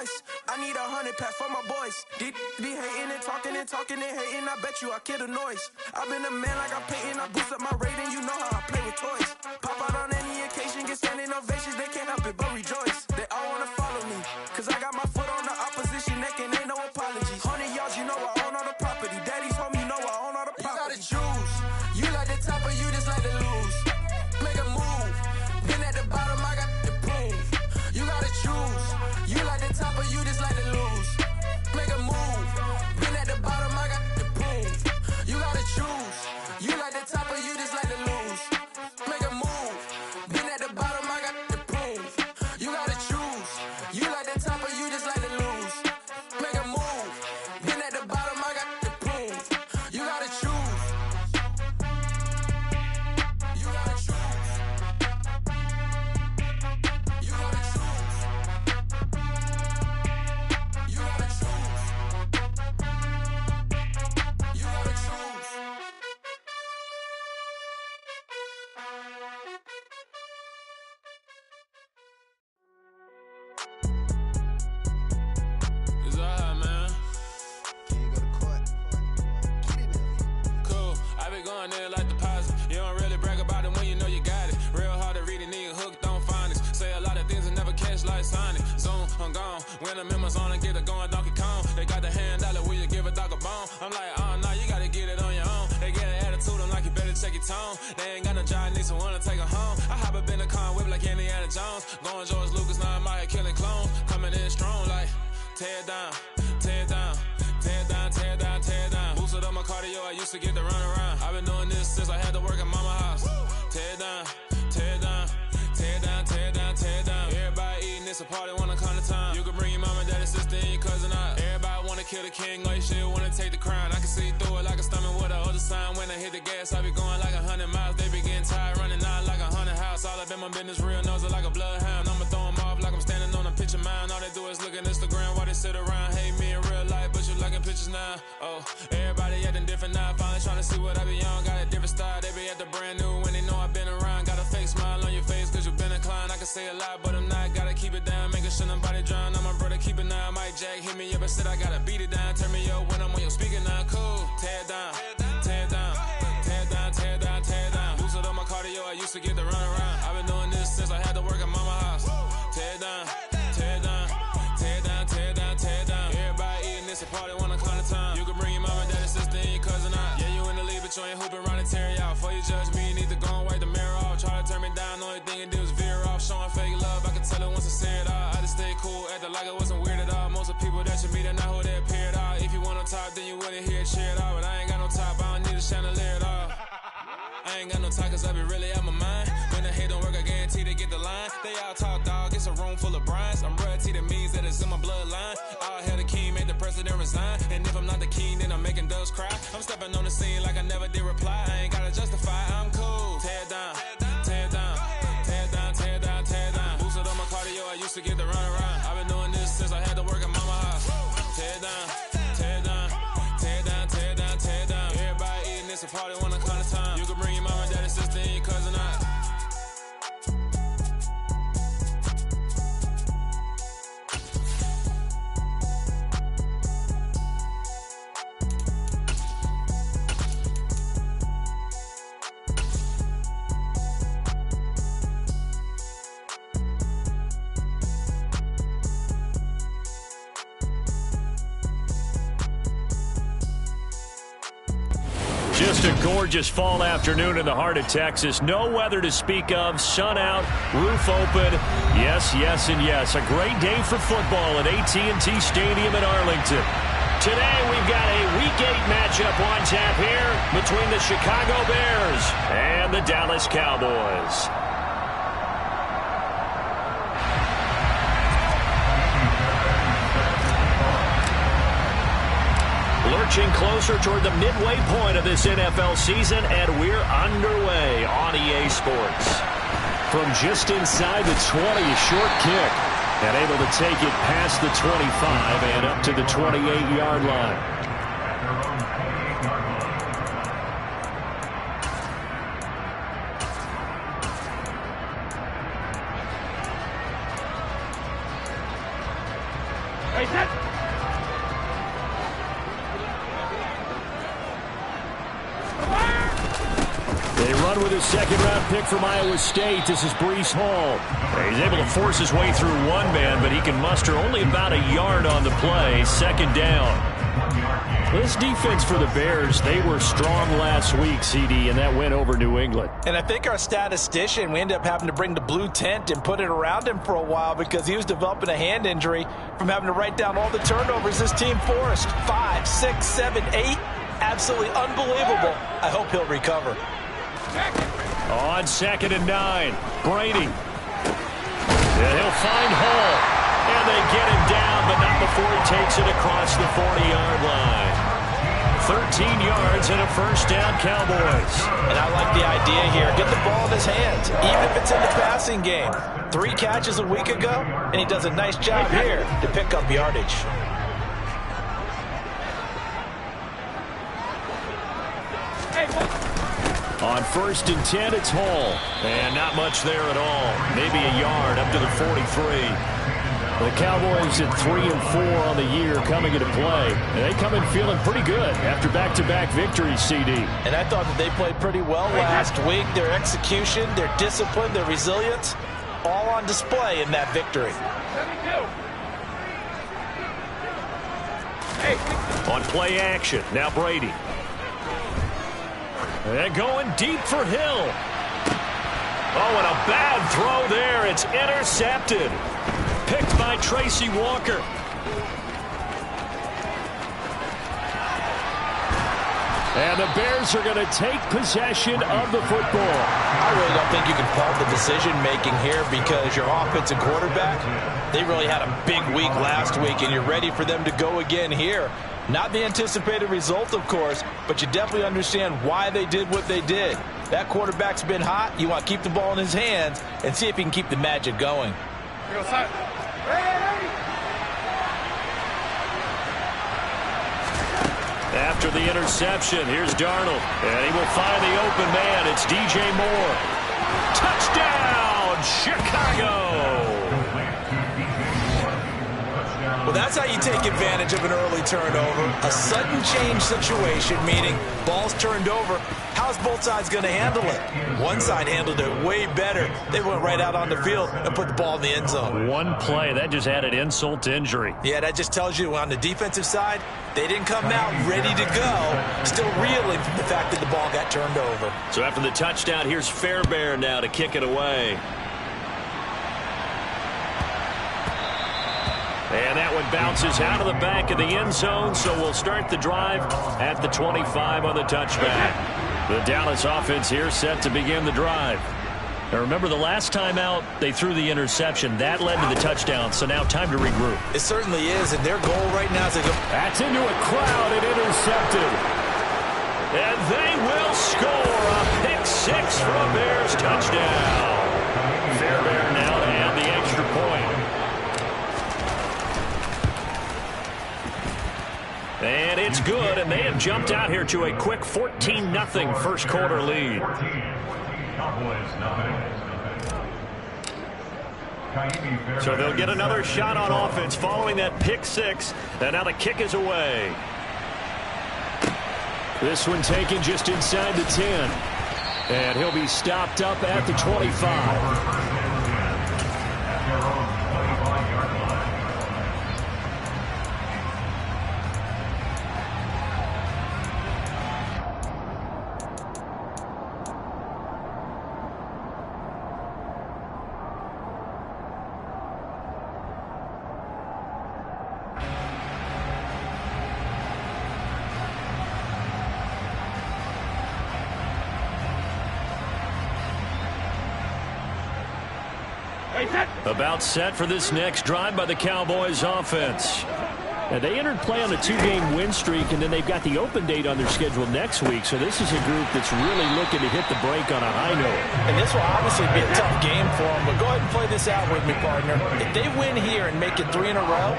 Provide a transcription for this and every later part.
voice. I need 100 pack for my boys. Be hating and talking and talking and hating. I bet you I kill the noise. I've been a man like I'm Peyton. I boost up my rating. You know how I play with toys. Pop out on any occasion, get standing ovations. They can't help it but rejoice. They all wanna follow me, cause I got my foot on the opposition neck and ain't no apologies. 100 yards, you know I own all the property. Daddy's home, you know I own all the property. You gotta choose. You like the top or you just like to lose. Make a move. Been at the bottom, I got the proof. You gotta choose. You like the top or you just like to lose. Make a move. Been at the bottom, I got the proof. You gotta choose. You like the top or you just like to lose. Make a move. Been at the bottom, I got the proof. You gotta choose. You like the top or you just like to lose. Make a move. Been at the bottom, I got the proof. You gotta choose. You gotta choose. You gotta choose. You gotta choose. You gotta choose. It's alright, man. Can you go to court? Get it in. Cool. I be going there like deposit. You don't really brag about it when you know you got it. Real hard to read it, nigga hooked, don't find it. Say a lot of things and never catch like Sonic. Zone, I'm gone. When I'm in my zone and get it going, Donkey Kong. They got the hand dollar, will you give a dog a bone? I'm like, oh, no, you gotta get it on your own. They get an attitude, I'm like, you better check your tone. They ain't got no job, need someone to take her home. I hop up in the car, whip like Indiana Jones. Going George Lucas, now I'm out here killing clones. Coming in strong like, tear it down, tear it down. Tear it down, tear it down, tear it down. Boosted up my cardio, I used to get to run around. I've been doing this since I had to work at mama house. Tear it down, tear it down, tear it down, tear it down, tear it down. Everybody eating, it's a party, wanna come to time. You can bring your mama, daddy, sister, and your cousin out. Everybody wanna kill the king, like shit, wanna take the crown. I can see through it like a stomach with a other sign. When I hit the gas, I be going like 100 miles. They be getting tired, running out like 100 house. All up in my business, real nose it like a bloodhound. I'ma throw 'em off like I'm standing on a picture mound. All they do is look at Instagram while they sit around. Hate me in real life, but you liking pictures now. Oh, everybody acting different now. Finally trying to see what I be on. Got a different style, they be at the brand new when they know I've been around. Got a fake smile on your face cause you been inclined. I can say a lot, but I'm not. Gotta keep it down, making sure nobody drown. I'm my brother, keep it now. Mike Jack hit me up and said I gotta beat it down. Turn me up when I'm on your speaker now. Cool, tear it down, tear it down, tear it down, tear it down, tear it down. Boosted up my cardio, I used to get to run around. I've been doing this since I had to work at mama house. Tear it down, tear it down, tear it down, tear it down, tear it down. Everybody eating, it's a party, wanna come to time. You can bring your mama, daddy, sister, and your cousin out. Yeah, you in the league, but you ain't hooping around and tear out. Before you judge me, you need to go and wipe the mirror off. Try to turn me down, only thing you did was veer off. Showing fake love, I can tell it once I see it all. I just stay cool, acting like it wasn't weird at all. Most of the people that you meet are not who they appear at all. If you want on top, then you wouldn't hear it cheer at all. But I ain't got no top, I don't need a chandelier at all. I ain't got no talk cause I be really out my mind. When the hate don't work, I guarantee they get the line. They all talk dog, it's a room full of brines. I'm royalty, that means that it's in my bloodline. All hell the king, made the president resign. And if I'm not the king, then I'm making doves cry. I'm stepping on the scene like I never did reply. I ain't gotta justify, I'm cool. Tear it down, tear it down, tear it down, tear it down, tear it down. Boosted up my cardio, I used to get to run around. I've been doing this since I had to work at mama house. Tear it down, tear it down, tear it down, tear it down, tear it down. Everybody eating, it's a party, wanna come to time. You can bring your mama, daddy, sister, and your cousin out. Just a gorgeous fall afternoon in the heart of Texas. No weather to speak of. Sun out, roof open. Yes, yes, and yes. A great day for football at AT&T Stadium in Arlington. Today we've got a Week 8 matchup on tap here between the Chicago Bears and the Dallas Cowboys. Lurching closer toward the midway point of this NFL season, and we're underway on EA Sports. From just inside the 20, a short kick, and able to take it past the 25 and up to the 28-yard line. They run with his second-round pick from Iowa State. This is Breece Hall. He's able to force his way through one man, but he can muster only about a yard on the play. Second down. This defense for the Bears, they were strong last week, CD, and that went over New England. And I think our statistician, we ended up having to bring the blue tent and put it around him for a while because he was developing a hand injury from having to write down all the turnovers this team forced. 5, 6, 7, 8. Absolutely unbelievable. I hope he'll recover. On 2nd and 9, Brady. And he'll find Hall. And they get him down, but not before he takes it across the 40-yard line. 13 yards and a first down, Cowboys. And I like the idea here. Get the ball in his hands, even if it's in the passing game. 3 catches a week ago, and he does a nice job here to pick up yardage. On 1st and 10, it's Hall. And not much there at all. Maybe a yard up to the 43. The Cowboys at 3-4 on the year coming into play. And they come in feeling pretty good after back-to-back victories, CD. And I thought that they played pretty well last week. Their execution, their discipline, their resilience, all on display in that victory. On play action, now Brady. And going deep for Hill. Oh, and a bad throw there. It's intercepted. Picked by Tracy Walker. And the Bears are going to take possession of the football. I really don't think you can fault the decision-making here because your offensive quarterback, they really had a big week last week, and you're ready for them to go again here. Not the anticipated result, of course, but you definitely understand why they did what they did. That quarterback's been hot. You want to keep the ball in his hands and see if he can keep the magic going. After the interception, here's Darnold. And he will find the open man. It's DJ Moore. Touchdown, Chicago! Well, that's how you take advantage of an early turnover. A sudden change situation, meaning ball's turned over. How's both sides going to handle it? One side handled it way better. They went right out on the field and put the ball in the end zone. One play, that just added insult to injury. Yeah, that just tells you on the defensive side, they didn't come out ready to go, still reeling from the fact that the ball got turned over. So after the touchdown, here's Fairbairn now to kick it away. And that one bounces out of the back of the end zone, so we'll start the drive at the 25 on the touchback. The Dallas offense here set to begin the drive. Now remember, the last time out, they threw the interception. That led to the touchdown, so now time to regroup. It certainly is, and their goal right now is to go. That's into a crowd and intercepted. And they will score a pick-6 for a Bears touchdown. Fairbairn now to add the extra point. And it's good, and they have jumped out here to a quick 14-0 first quarter lead. So they'll get another shot on offense following that pick-6, and now the kick is away. This one taken just inside the 10, and he'll be stopped up at the 25. About set for this next drive by the Cowboys offense. And they entered play on a 2-game win streak, and then they've got the open date on their schedule next week. So this is a group that's really looking to hit the break on a high note. And this will obviously be a tough game for them, but go ahead and play this out with me, partner. If they win here and make it 3 in a row,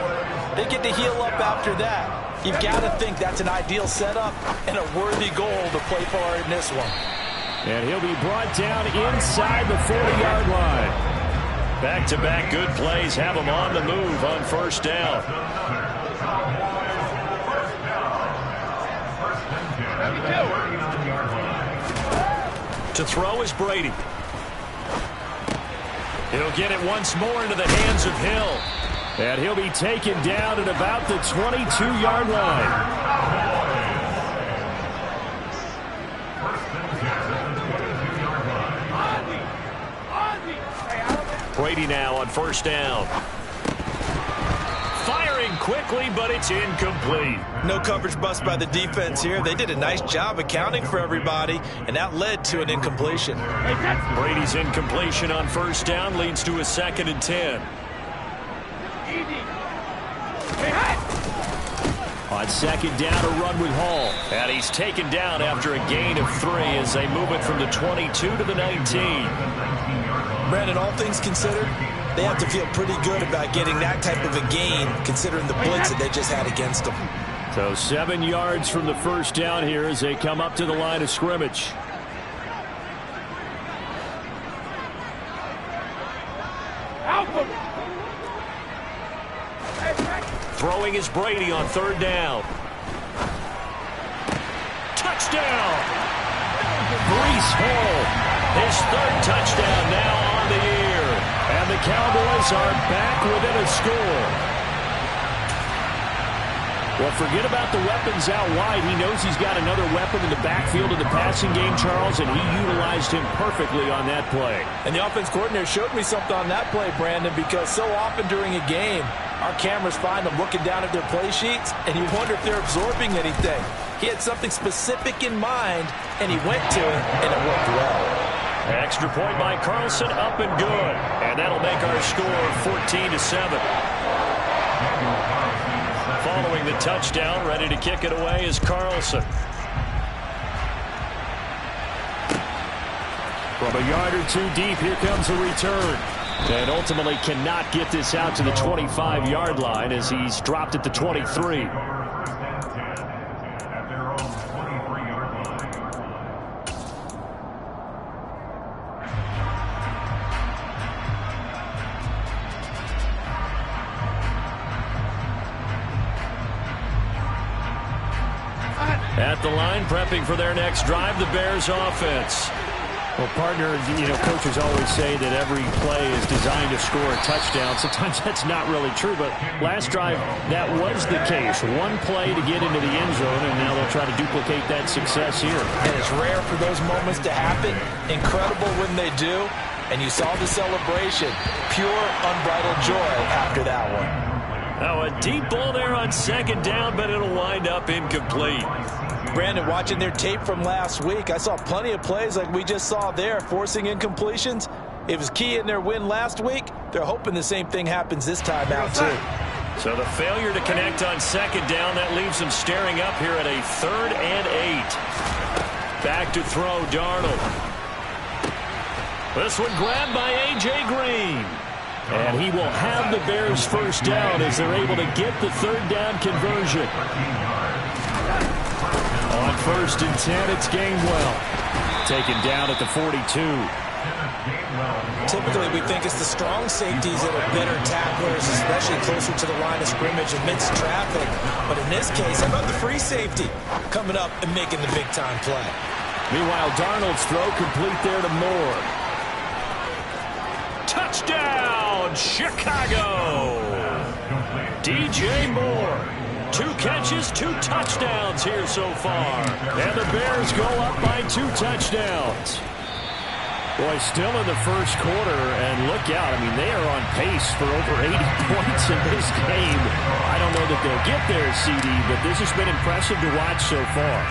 they get to heal up after that. You've got to think that's an ideal setup and a worthy goal to play for in this one. And he'll be brought down inside the 40-yard line. Back-to-back good plays have them on the move on first down. To throw is Brady. He'll get it once more into the hands of Hill. And he'll be taken down at about the 22-yard line. Brady now on first down. Firing quickly, but it's incomplete. No coverage bust by the defense here. They did a nice job accounting for everybody, and that led to an incompletion. Brady's incompletion on first down leads to a 2nd and 10. On second down, a run with Hall. And he's taken down after a gain of 3 as they move it from the 22 to the 19. Brandon, all things considered, they have to feel pretty good about getting that type of a gain, considering the blitz that they just had against them. So 7 yards from the first down here as they come up to the line of scrimmage. Throwing is Brady on third down. Touchdown! Breece Hall, his 3rd touchdown now on the year. And the Cowboys are back within a score. Well, forget about the weapons out wide. He knows he's got another weapon in the backfield in the passing game, Charles, and he utilized him perfectly on that play. And the offense coordinator showed me something on that play, Brandon, because so often during a game, our cameras find them looking down at their play sheets, and you wonder if they're absorbing anything. He had something specific in mind, and he went to it, and it worked well. Extra point by Carlson, up and good. And that'll make our score 14-7. Following the touchdown, ready to kick it away is Carlson. From a yard or 2 deep, here comes a return. And ultimately cannot get this out to the 25-yard line as he's dropped at the 23. At the line, prepping for their next drive, the Bears offense. Well, partner, coaches always say that every play is designed to score a touchdown. Sometimes that's not really true, but last drive, that was the case. One play to get into the end zone, and now they'll try to duplicate that success here. And it's rare for those moments to happen. Incredible when they do. And you saw the celebration. Pure, unbridled joy after that one. Now, a deep ball there on second down, but it'll wind up incomplete. Brandon, watching their tape from last week, I saw plenty of plays like we just saw there, forcing incompletions. It was key in their win last week. They're hoping the same thing happens this time out, too. So the failure to connect on second down, that leaves them staring up here at a 3rd and 8. Back to throw, Darnold. This one grabbed by A.J. Green. And he will have the Bears first down as they're able to get the 3rd down conversion. On 1st and 10, it's Gainwell. Taken down at the 42. Typically, we think it's the strong safeties that are better tacklers, especially closer to the line of scrimmage amidst traffic. But in this case, how about the free safety coming up and making the big-time play? Meanwhile, Darnold's throw complete there to Moore. Touchdown, Chicago! DJ Moore. 2 catches, 2 touchdowns here so far. And the Bears go up by 2 touchdowns. Boy, still in the first quarter, and look out. I mean, they are on pace for over 80 points in this game. I don't know that they'll get there, CD, but this has been impressive to watch so far.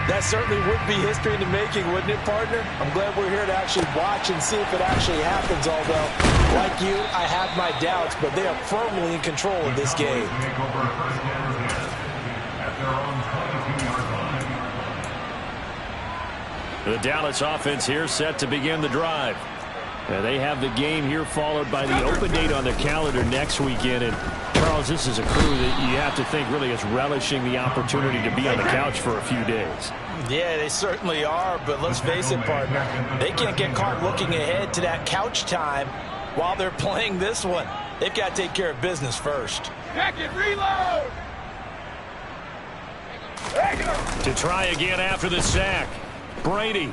That certainly would be history in the making, wouldn't it, partner? I'm glad we're here to actually watch and see if it actually happens, although, like you, I have my doubts, but they are firmly in control of this game. The Dallas offense here set to begin the drive. They have the game here followed by the open date on the calendar next weekend. And Charles, this is a crew that you have to think really is relishing the opportunity to be on the couch for a few days. Yeah, they certainly are, but let's face it, partner. They can't get caught looking ahead to that couch time while they're playing this one. They've got to take care of business first. Back and reload! To try again after the sack. Brady.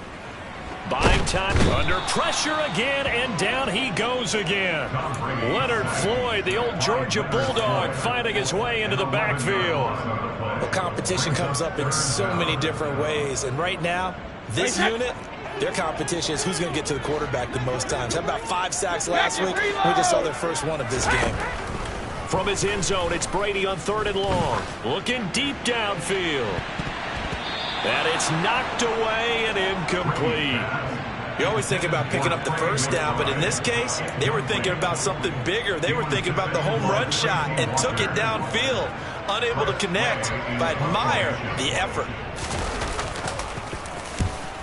Buying time. Under pressure again, and down he goes again. Leonard Floyd, the old Georgia Bulldog, finding his way into the backfield. Well, competition comes up in so many different ways. And right now, this unit, their competition is who's going to get to the quarterback the most times. How about 5 sacks last week? We just saw their first one of this game. From his end zone, it's Brady on 3rd and long. Looking deep downfield. And it's knocked away and incomplete. You always think about picking up the first down, but in this case, they were thinking about something bigger. They were thinking about the home run shot and took it downfield. Unable to connect, but admire the effort.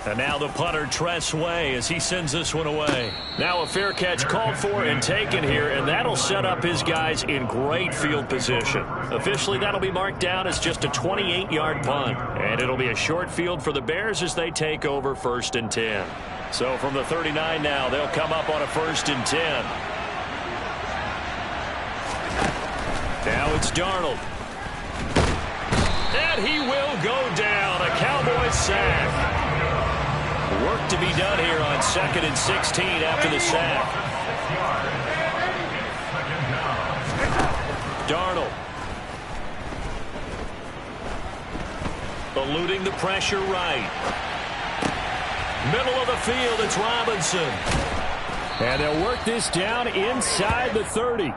And now the punter, Tress Way, as he sends this one away. Now a fair catch called for and taken here, and that'll set up his guys in great field position. Officially, that'll be marked down as just a 28-yard punt. And it'll be a short field for the Bears as they take over 1st and 10. So from the 39 now, they'll come up on a 1st and 10. Now it's Darnold. And he will go down. A Cowboys sack. Work to be done here on 2nd and 16 after the sack. Darnold. Eluding the pressure right. Middle of the field, it's Robinson. And they'll work this down inside the 30.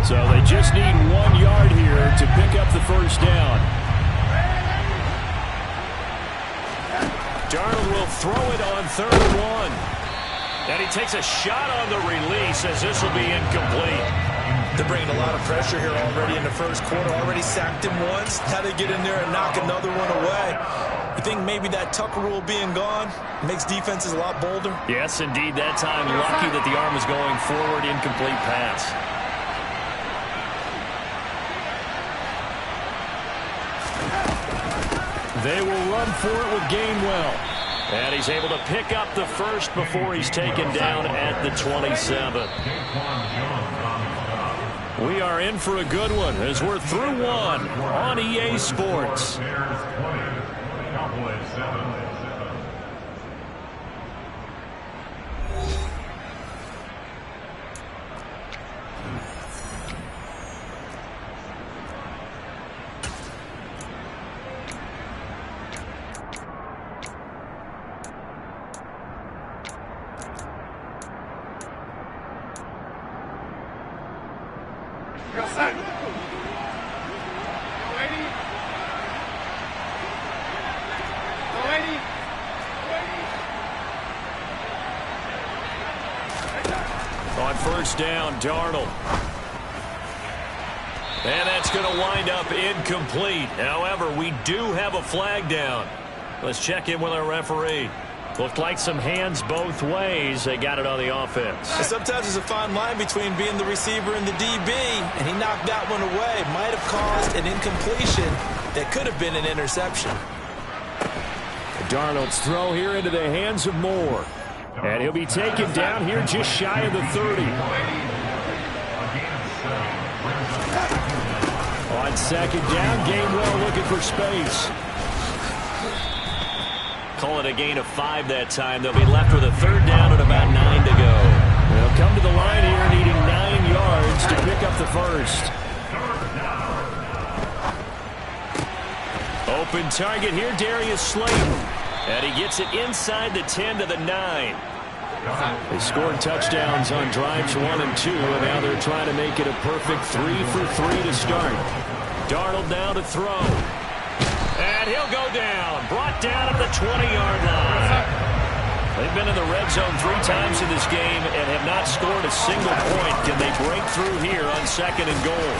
So they just need 1 yard here to pick up the first down. Darnold will throw it on 3rd and 1. And he takes a shot on the release as this will be incomplete. They're bringing a lot of pressure here already in the first quarter. Already sacked him once. How they get in there and knock another one away. You think maybe that Tucker rule being gone makes defenses a lot bolder? Yes, indeed. That time, lucky that the arm was going forward. Incomplete pass. They will run for it with Gainwell. And he's able to pick up the first before he's taken down at the 27. We are in for a good one as we're through one on EA Sports. On 1st down, Darnold. And that's going to wind up incomplete. However, we do have a flag down. Let's check in with our referee. Looked like some hands both ways. They got it on the offense. And sometimes there's a fine line between being the receiver and the DB, and he knocked that one away. Might have caused an incompletion that could have been an interception. Darnold's throw here into the hands of Moore. And he'll be taken down here just shy of the 30. On 2nd down, Gainwell looking for space. Call it a gain of 5 that time. They'll be left with a 3rd down and about 9 to go. They'll come to the line here needing 9 yards to pick up the first. Open target here, Darius Slayton. And he gets it inside the 10 to the 9. They scored touchdowns on drives 1 and 2, and now they're trying to make it a perfect 3 for 3 to start. Darnold now to throw. And he'll go down. Brought down at the 20-yard line. They've been in the red zone 3 times in this game and have not scored a single point. Can they break through here on 2nd and goal?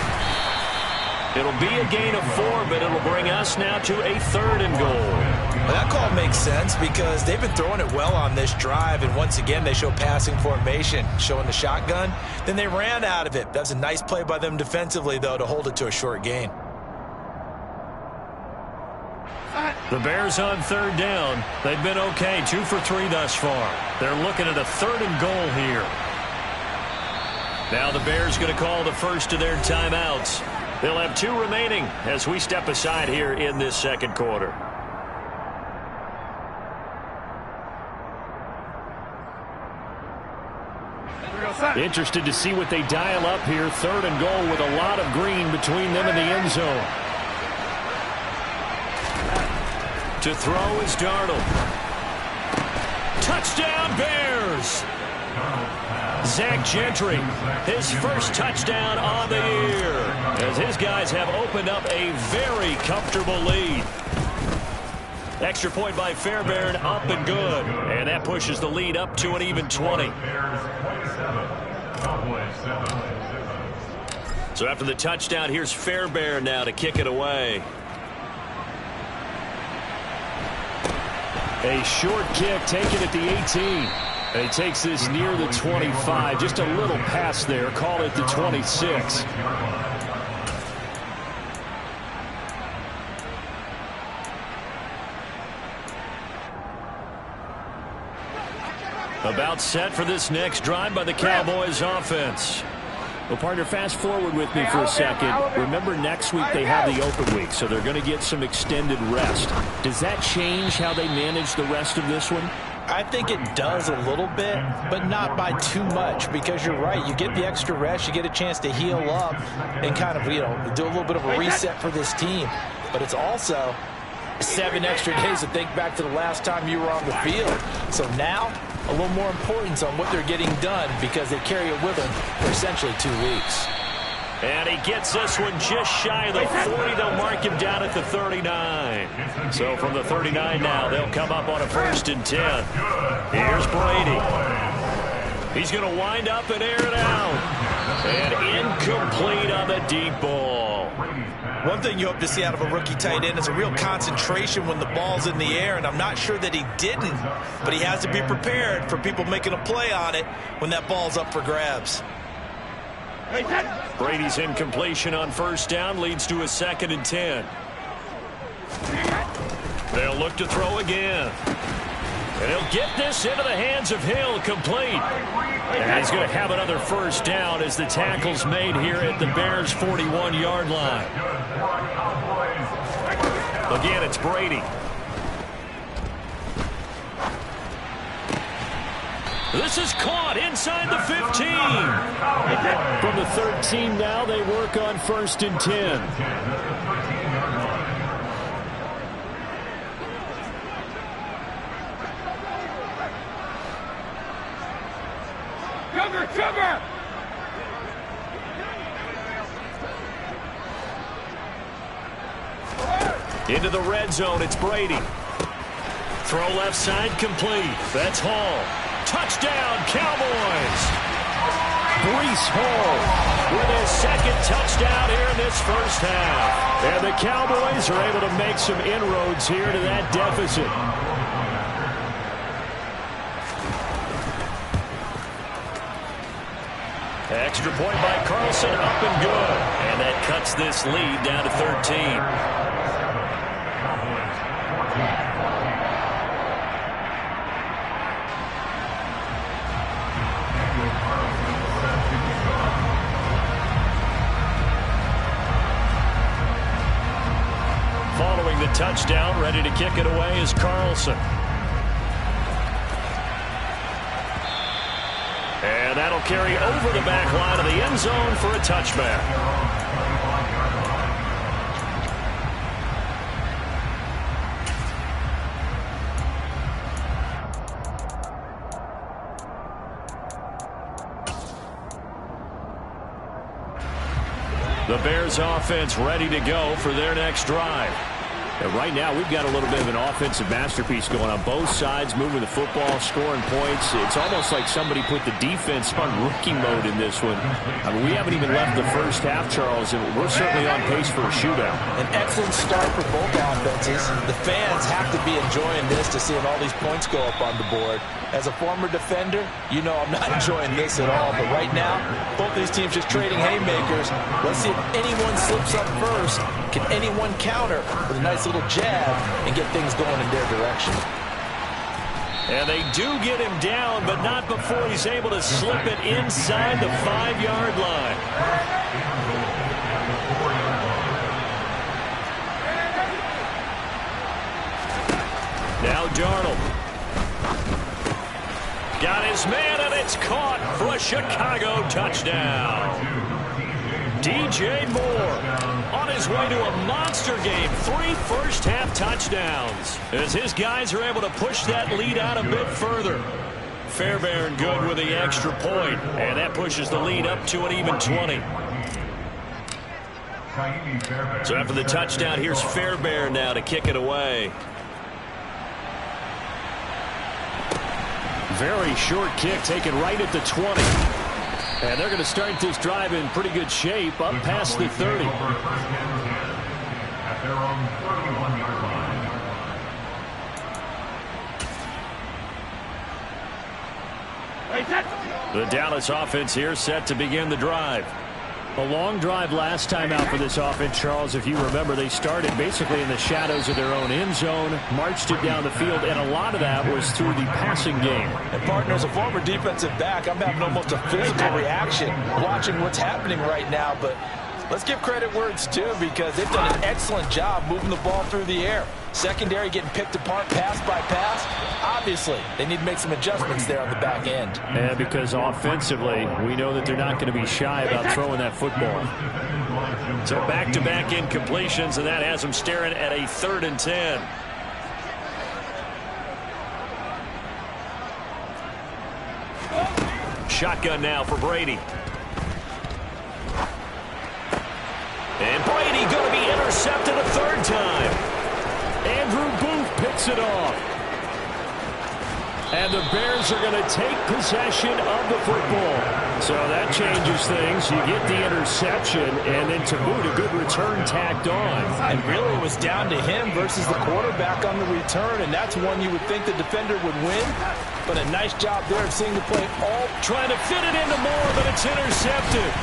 It'll be a gain of 4, but it'll bring us now to a 3rd and goal. Well, that call makes sense because they've been throwing it well on this drive, and once again they show passing formation, showing the shotgun. Then they ran out of it. That was a nice play by them defensively, though, to hold it to a short gain. The Bears on 3rd down. They've been okay, 2 for 3 thus far. They're looking at a 3rd and goal here. Now the Bears going to call the first of their timeouts. They'll have 2 remaining as we step aside here in this second quarter. Interested to see what they dial up here. 3rd and goal with a lot of green between them and the end zone. To throw is Darnold. Touchdown Bears! Zach Gentry, his first touchdown on the year, as his guys have opened up a very comfortable lead. Extra point by Fairbairn, up and good. And that pushes the lead up to an even 20. So after the touchdown, here's Fairbairn now to kick it away. A short kick taken at the 18. And he takes this near the 25. Just a little pass there. Call it the 26. About set for this next drive by the Cowboys offense. Well, partner, fast forward with me for a second. Remember, next week they have the open week, so they're going to get some extended rest. Does that change how they manage the rest of this one? I think it does a little bit, but not by too much, because you're right. You get the extra rest, you get a chance to heal up and kind of, do a little bit of a reset for this team. But it's also 7 extra days to think back to the last time you were on the field. So now, a little more importance on what they're getting done, because they carry it with them for essentially 2 weeks. And he gets this one just shy of the 40. They'll mark him down at the 39. So from the 39 now, they'll come up on a 1st and 10. Here's Brady. He's going to wind up and air it out. And incomplete on the deep ball. One thing you hope to see out of a rookie tight end is a real concentration when the ball's in the air, and I'm not sure that he didn't, but he has to be prepared for people making a play on it when that ball's up for grabs. Brady's incompletion on 1st down leads to a 2nd and 10. They'll look to throw again. And he'll get this into the hands of Hill, complete. And he's going to have another 1st down as the tackle's made here at the Bears' 41-yard line. Again, it's Brady. This is caught inside the 15. From the 13 now, they work on 1st and 10. Cover! Into the red zone, it's Brady. Throw left side, complete. That's Hall. Touchdown, Cowboys! Breece Hall with his 2nd touchdown here in this 1st half. And the Cowboys are able to make some inroads here to that deficit. Extra point by Carlson, up and good. And that cuts this lead down to 13. Following the touchdown, ready to kick it away is Carlson. And that'll carry over the back line of the end zone for a touchback. The Bears offense ready to go for their next drive. And right now, we've got a little bit of an offensive masterpiece going on both sides, moving the football, scoring points. It's almost like somebody put the defense on rookie mode in this one. I mean, we haven't even left the 1st half, Charles, and we're certainly on pace for a shootout. An excellent start for both offenses. The fans have to be enjoying this to seeing all these points go up on the board. As a former defender, you know I'm not enjoying this at all. But right now, both these teams just trading haymakers. Let's see if anyone slips up first. Can anyone counter with a nice little jab and get things going in their direction? And they do get him down, but not before he's able to slip it inside the 5-yard line. Now Darnold. Got his man, and it's caught for a Chicago touchdown. DJ Moore on his way to a monster game. 3 first-half touchdowns as his guys are able to push that lead out a bit further. Fairbairn good with the extra point, and that pushes the lead up to an even 20. So after the touchdown, here's Fairbairn now to kick it away. Very short kick taken right at the 20. And they're going to start this drive in pretty good shape up past the 30. At their own 31-yard line. The Dallas offense here set to begin the drive. A long drive last time out for this offense, Charles. If you remember, they started basically in the shadows of their own end zone, marched it down the field, and a lot of that was through the passing game. And, partner, as a former defensive back, I'm having almost a physical reaction watching what's happening right now. But let's give credit where it's due, because they've done an excellent job moving the ball through the air. Secondary getting picked apart pass by pass. Obviously, they need to make some adjustments there on the back end. And because offensively, we know that they're not going to be shy about throwing that football. So back-to-back incompletions, and that has them staring at a 3rd and 10. Shotgun now for Brady. And Brady going to be intercepted a 3rd time. Andrew Booth picks it off. And the Bears are going to take possession of the football. So that changes things. You get the interception, and then to boot, a good return tacked on. And really it was down to him versus the quarterback on the return, and that's one you would think the defender would win. But a nice job there of seeing the play all. Trying to fit it into Moore, but it's intercepted.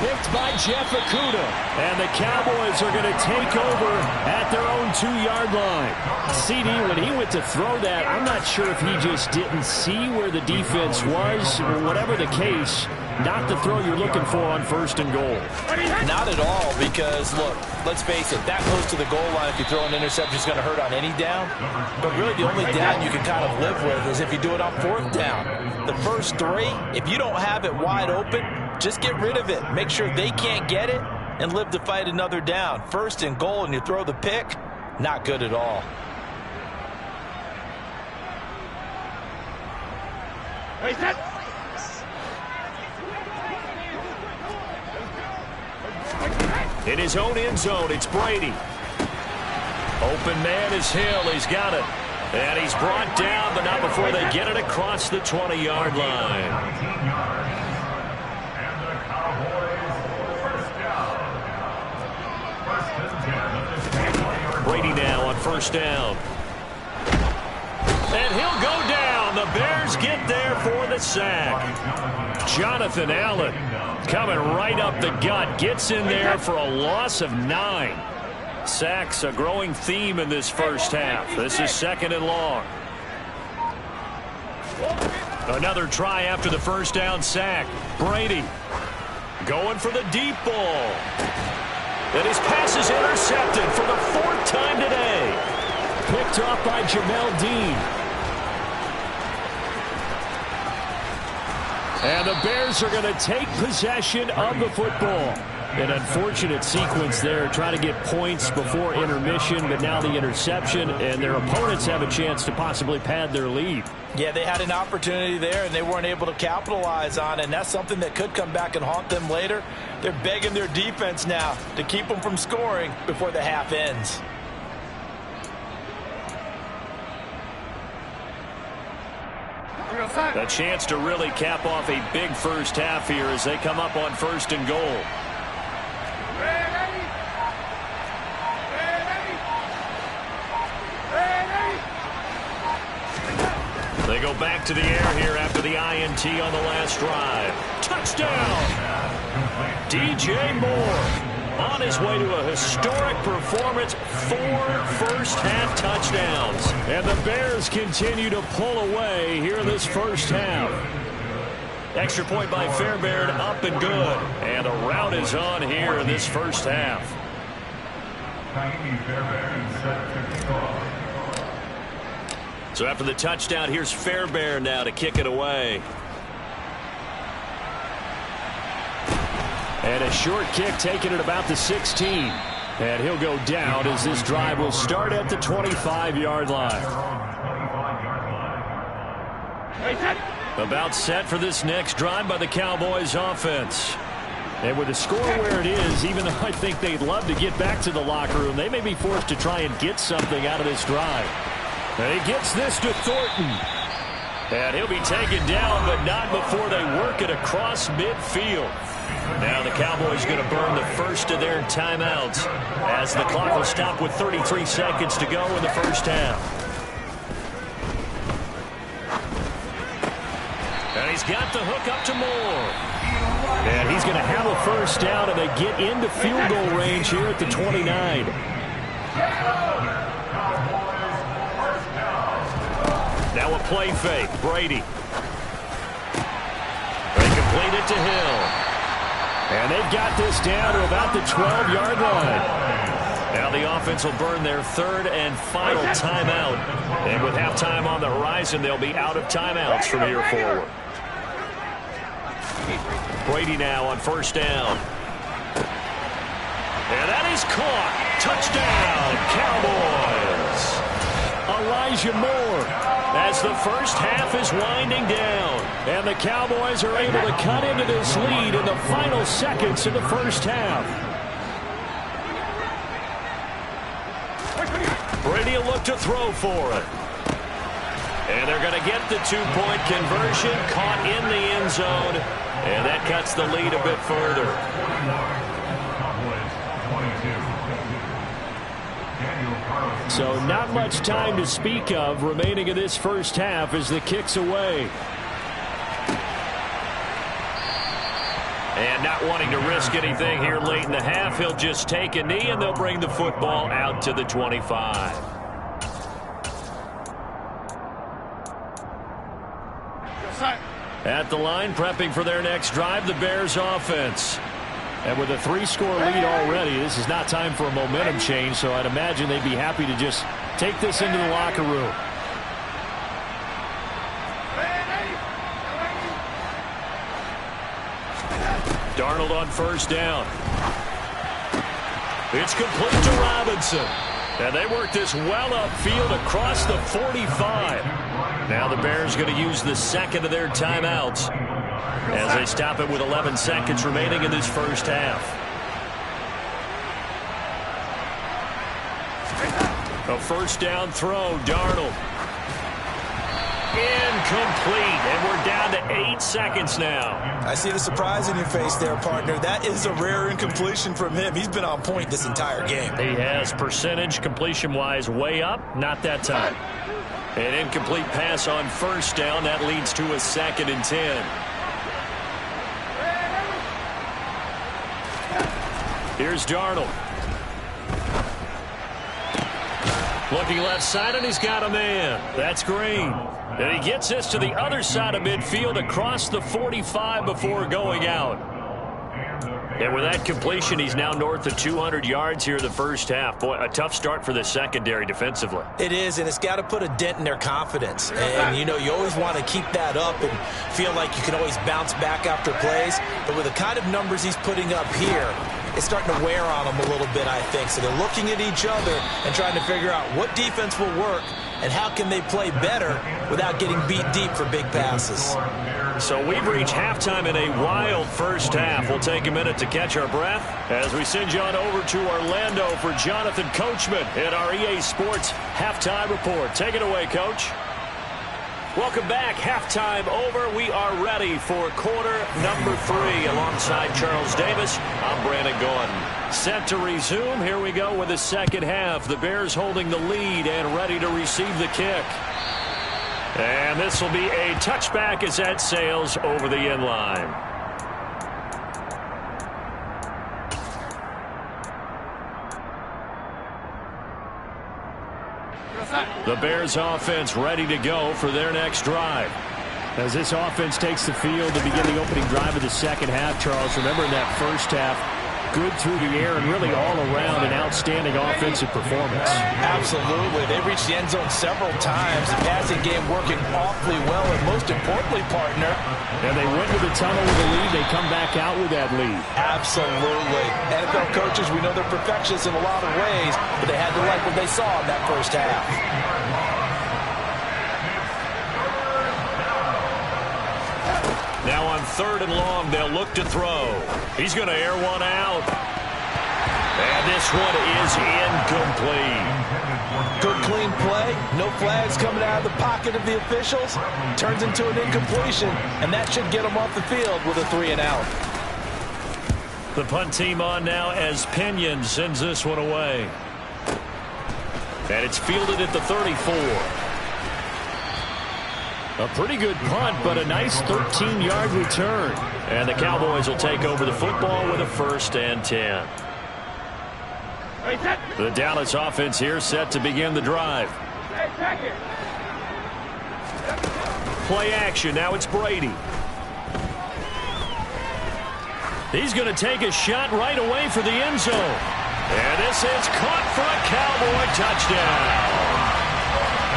Picked by Jeff Okudah. And the Cowboys are going to take over at their own 2-yard line. CD, when he went to throw that, I'm not sure if he just didn't see where the defense was. Whatever the case, not the throw you're looking for on 1st and goal. Not at all, because, look, let's face it, that close to the goal line, if you throw an interception, is going to hurt on any down. But really the only down you can kind of live with is if you do it on 4th down. The first 3, if you don't have it wide open, just get rid of it. Make sure they can't get it and live to fight another down. 1st and goal, and you throw the pick, not good at all. In his own end zone, it's Brady. Open man is Hill. He's got it. And he's brought down, but not before they get it across the 20-yard line. Brady now on 1st down. And he'll go down. The Bears get there for the sack. Jonathan Allen coming right up the gut. Gets in there for a loss of 9. Sacks a growing theme in this first half. This is 2nd and long. Another try after the 1st down sack. Brady going for the deep ball. And his pass is intercepted for the 4th time today. Picked off by Jamel Dean. And the Bears are going to take possession of the football. An unfortunate sequence there, trying to get points before intermission, but now the interception, and their opponents have a chance to possibly pad their lead. Yeah, they had an opportunity there, and they weren't able to capitalize on it, and that's something that could come back and haunt them later. They're begging their defense now to keep them from scoring before the half ends. A chance to really cap off a big first half here as they come up on 1st and goal. They go back to the air here after the INT on the last drive. Touchdown! DJ Moore on his way to a historic performance, 4 first-half touchdowns. And the Bears continue to pull away here in this first half. Extra point by Fairbairn, up and good. And the rout is on here in this first half. So after the touchdown, here's Fairbairn now to kick it away. And a short kick taken at about the 16. And he'll go down as this drive will start at the 25-yard line. About set for this next drive by the Cowboys offense. And with the score where it is, even though I think they'd love to get back to the locker room, they may be forced to try and get something out of this drive. And he gets this to Thornton. And he'll be taken down, but not before they work it across midfield. Now the Cowboys going to burn the first of their timeouts as the clock will stop with 33 seconds to go in the first half. And he's got the hook up to Moore. And he's going to have a first down, and they get into field goal range here at the 29. Now a play fake. Brady. They complete it to Hill. And they've got this down to about the 12-yard line. Now the offense will burn their third and final timeout. And with halftime on the horizon, they'll be out of timeouts from here forward. Brady now on first down. And that is caught. Touchdown, Cowboys. Elijah Moore as the first half is winding down. And the Cowboys are able to cut into this lead in the final seconds of the first half. Brady will look to throw for it. And they're going to get the two-point conversion, caught in the end zone. And that cuts the lead a bit further. So not much time to speak of remaining in this first half as the kick's away. And not wanting to risk anything here late in the half, he'll just take a knee and they'll bring the football out to the 25. At the line, prepping for their next drive, the Bears offense. And with a 3-score lead already, this is not time for a momentum change, so I'd imagine they'd be happy to just take this into the locker room. Darnold on first down. It's complete to Robinson. And they work this well upfield across the 45. Now the Bears going to use the second of their timeouts as they stop it with 11 seconds remaining in this first half. A first down throw, Darnold. Incomplete, and we're down to 8 seconds now. I see the surprise in your face there, partner. That is a rare incompletion from him. He's been on point this entire game. He has percentage completion-wise way up, not that time. An incomplete pass on first down. That leads to a 2nd and 10. Here's Darnold. Looking left side, and he's got a man. That's Green. And he gets this to the other side of midfield across the 45 before going out. And with that completion, he's now north of 200 yards here in the first half. Boy, a tough start for the secondary defensively. It is, and it's got to put a dent in their confidence. And, you know, you always want to keep that up and feel like you can always bounce back after plays. But with the kind of numbers he's putting up here, it's starting to wear on them a little bit, I think. So they're looking at each other and trying to figure out what defense will work and how can they play better without getting beat deep for big passes. So we've reached halftime in a wild first half. We'll take a minute to catch our breath as we send you on over to Orlando for Jonathan Coachman in our EA Sports Halftime Report. Take it away, Coach. Welcome back. Halftime over. We are ready for quarter number 3 alongside Charles Davis. I'm Brandon Gordon. Set to resume. Here we go with the second half. The Bears holding the lead and ready to receive the kick. And this will be a touchback as that sails over the end line. The Bears offense ready to go for their next drive. As this offense takes the field to begin the opening drive of the second half, Charles, remember in that first half, good through the air and really all around an outstanding offensive performance. Absolutely. They reached the end zone several times. The passing game working awfully well, and most importantly, partner. And they went to the tunnel with a lead. They come back out with that lead. Absolutely. NFL coaches, we know they're perfectionists in a lot of ways, but they had to like what they saw in that first half. Now on 3rd and long, they'll look to throw. He's going to air one out. And this one is incomplete. Good clean play. No flags coming out of the pocket of the officials. Turns into an incompletion, and that should get them off the field with a 3 and out. The punt team on now as Pinion sends this one away. And it's fielded at the 34. A pretty good punt, but a nice 13-yard return. And the Cowboys will take over the football with a 1st and 10. The Dallas offense here set to begin the drive. Play action. Now it's Brady. He's going to take a shot right away for the end zone. And this is caught for a Cowboy touchdown.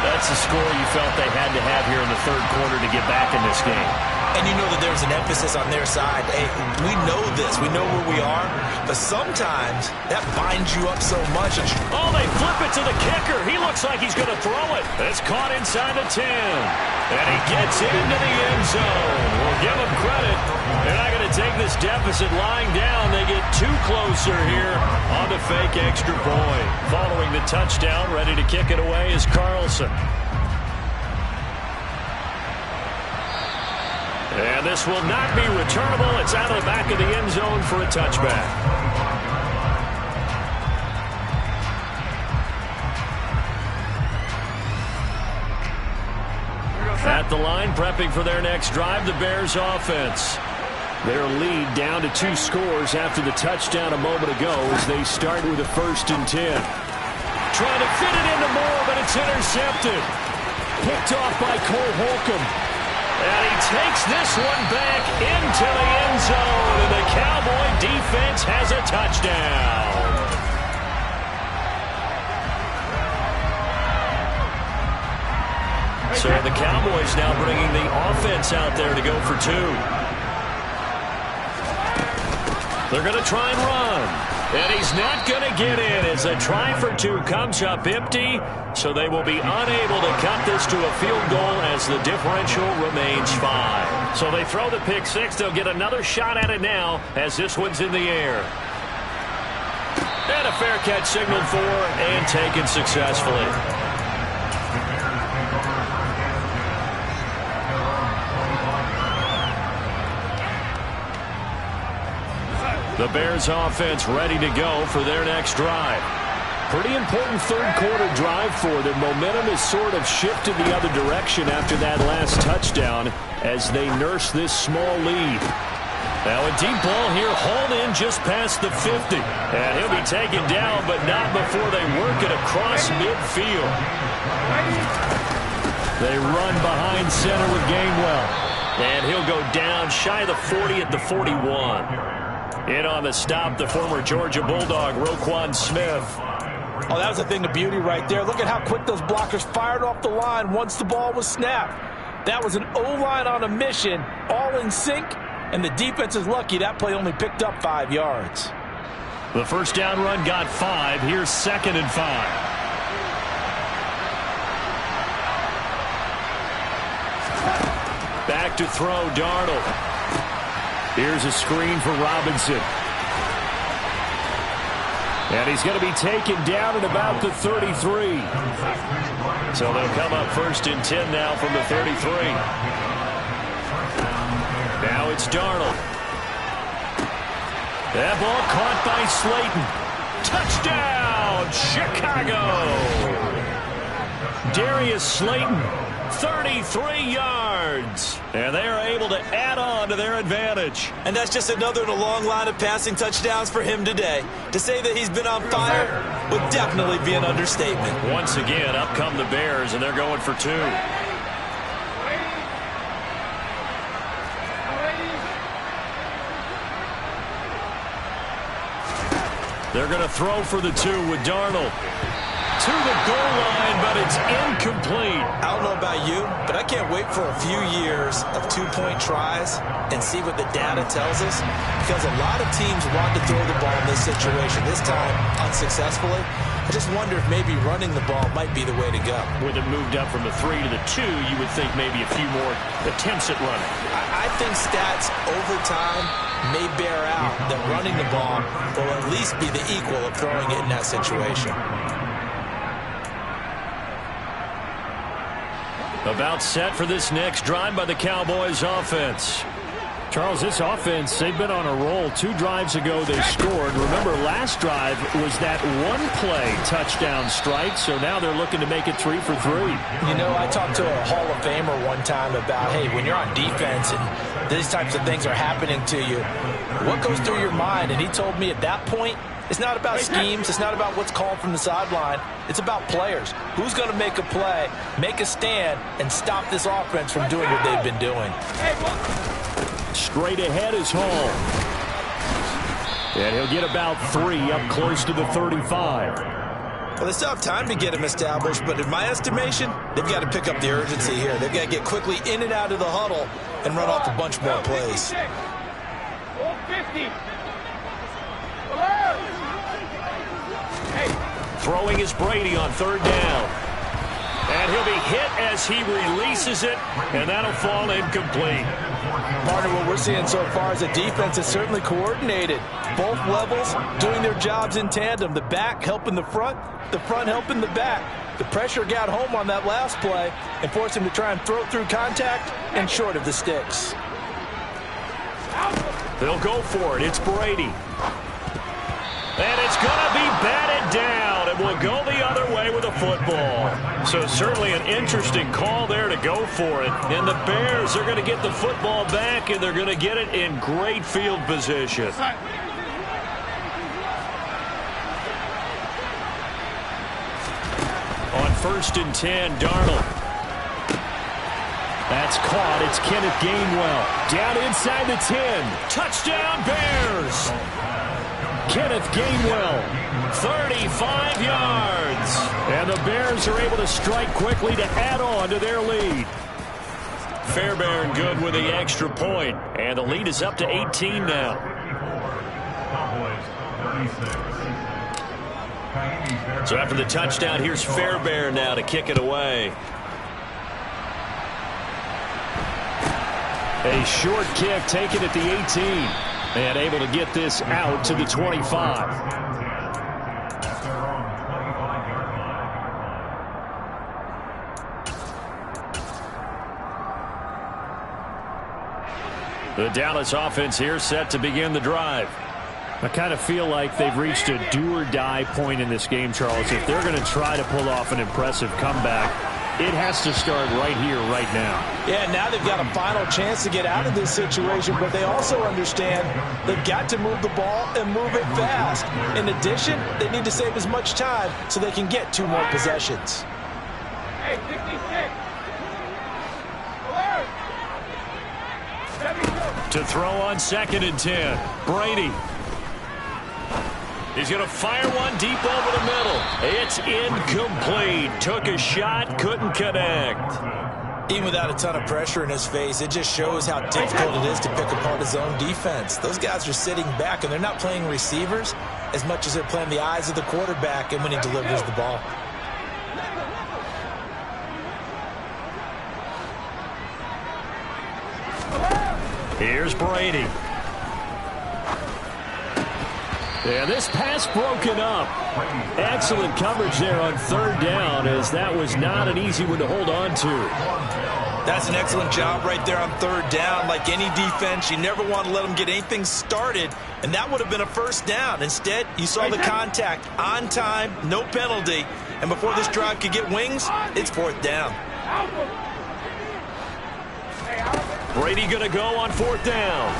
That's the score you felt they had to have here in the 3rd quarter to get back in this game. And you know that there's an emphasis on their side. Hey, we know this. We know where we are. But sometimes that binds you up so much. Oh, they flip it to the kicker. He looks like he's going to throw it. It's caught inside the 10. And he gets into the end zone. We'll give him credit. They're not going to take this deficit lying down. They get 2 closer here on the fake extra point. Following the touchdown, ready to kick it away is Carlson. And this will not be returnable. It's out of the back of the end zone for a touchback. At the line, prepping for their next drive, the Bears offense. Their lead down to 2 scores after the touchdown a moment ago as they start with a 1st and 10. Trying to fit it into Moore, but it's intercepted. Picked off by Cole Holcomb. And he takes this one back into the end zone. And the Cowboy defense has a touchdown. So the Cowboys now bringing the offense out there to go for 2. They're going to try and run. And he's not going to get in as a try for 2 comes up empty. So they will be unable to cut this to a field goal as the differential remains 5. So they throw the pick 6. They'll get another shot at it now as this one's in the air. And a fair catch signaled for and taken successfully. The Bears offense ready to go for their next drive. Pretty important 3rd quarter drive for them. Momentum has sort of shifted the other direction after that last touchdown as they nurse this small lead. Now a deep ball here hauled in just past the 50. And he'll be taken down, but not before they work it across midfield. They run behind center with Gainwell. And he'll go down shy of the 40 at the 41. In on the stop, the former Georgia Bulldog, Roquan Smith. Oh, that was a thing of beauty right there. Look at how quick those blockers fired off the line once the ball was snapped. That was an O-line on a mission, all in sync, and the defense is lucky that play only picked up 5 yards. The first down run got 5. Here's 2nd and 5. Back to throw, Darnold. Here's a screen for Robinson. And he's going to be taken down at about the 33. So they'll come up 1st and 10 now from the 33. Now it's Darnold. That ball caught by Slayton. Touchdown, Chicago! Darius Slayton 33 yards. And they are able to add on to their advantage. And that's just another in a long line of passing touchdowns for him today. To say that he's been on fire would definitely be an understatement. Once again, up come the Bears, and they're going for 2. They're going to throw for the 2 with Darnold. To the goal line, but it's incomplete. I don't know about you, but I can't wait for a few years of 2-point tries and see what the data tells us, because a lot of teams want to throw the ball in this situation, this time unsuccessfully. I just wonder if maybe running the ball might be the way to go. With it moved up from the 3 to the 2, you would think maybe a few more attempts at running. I think stats over time may bear out that running the ball will at least be the equal of throwing it in that situation. About set for this next drive by the Cowboys offense. Charles, this offense, they've been on a roll. 2 drives ago they scored. Remember, last drive was that one-play touchdown strike, so now they're looking to make it 3 for 3. You know, I talked to a Hall of Famer one time about, hey, when you're on defense and these types of things are happening to you, what goes through your mind? And he told me at that point, it's not about schemes. It's not about what's called from the sideline. It's about players. Who's going to make a play, make a stand, and stop this offense from doing what they've been doing? Straight ahead is Hall. And he'll get about 3 up close to the 35. Well, they still have time to get him established, but in my estimation, they've got to pick up the urgency here. They've got to get quickly in and out of the huddle and run off a bunch more plays. Throwing is Brady on 3rd down. And he'll be hit as he releases it, and that'll fall incomplete. Partner, what we're seeing so far is a defense that's certainly coordinated. Both levels doing their jobs in tandem. The back helping the front helping the back. The pressure got home on that last play and forced him to try and throw through contact and short of the sticks. They'll go for it. It's Brady. And it's going to be batted down. It will go the other way with a football. So certainly an interesting call there to go for it. And the Bears are going to get the football back, and they're going to get it in great field position. On 1st and 10, Darnold. That's caught. It's Kenneth Gainwell. Down inside the 10. Touchdown, Bears. Kenneth Gainwell, 35 yards. And the Bears are able to strike quickly to add on to their lead. Fairbairn good with the extra point. And the lead is up to 18 now. So after the touchdown, here's Fairbairn now to kick it away. A short kick taken at the 18. And able to get this out to the 25. The Dallas offense here set to begin the drive. I kind of feel like they've reached a do-or-die point in this game, Charles. If they're going to try to pull off an impressive comeback, it has to start right here, right now. Yeah, now they've got a final chance to get out of this situation, but they also understand they've got to move the ball and move it fast. In addition, they need to save as much time so they can get 2 more possessions. Hey, 66. To throw on 2nd and 10, Brady. He's going to fire one deep over the middle. It's incomplete. Took a shot, couldn't connect. Even without a ton of pressure in his face, it just shows how difficult it is to pick apart his own defense. Those guys are sitting back, and they're not playing receivers as much as they're playing the eyes of the quarterback and when he delivers the ball. Here's Brady. Yeah, this pass broken up. Excellent coverage there on 3rd down, as that was not an easy one to hold on to. That's an excellent job right there on 3rd down. Like any defense, you never want to let them get anything started, and that would have been a 1st down. Instead, you saw the contact on time, no penalty, and before this drive could get wings, it's 4th down. Brady going to go on 4th down.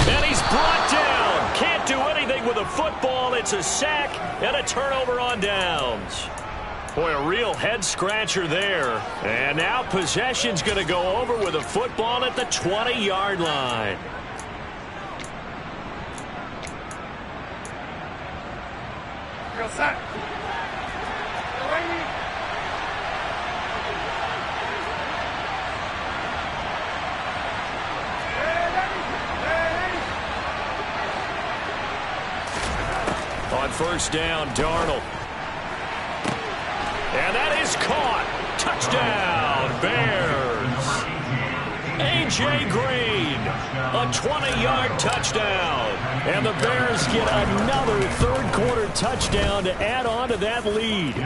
And he's brought down. Can't do anything with a football. It's a sack and a turnover on downs. Boy, a real head-scratcher there. And now possession's going to go over with a football at the 20-yard line. Real set. On 1st down, Darnold. And that is caught. Touchdown, Bears. A.J. Green, a 20-yard touchdown. And the Bears get another third-quarter touchdown to add on to that lead.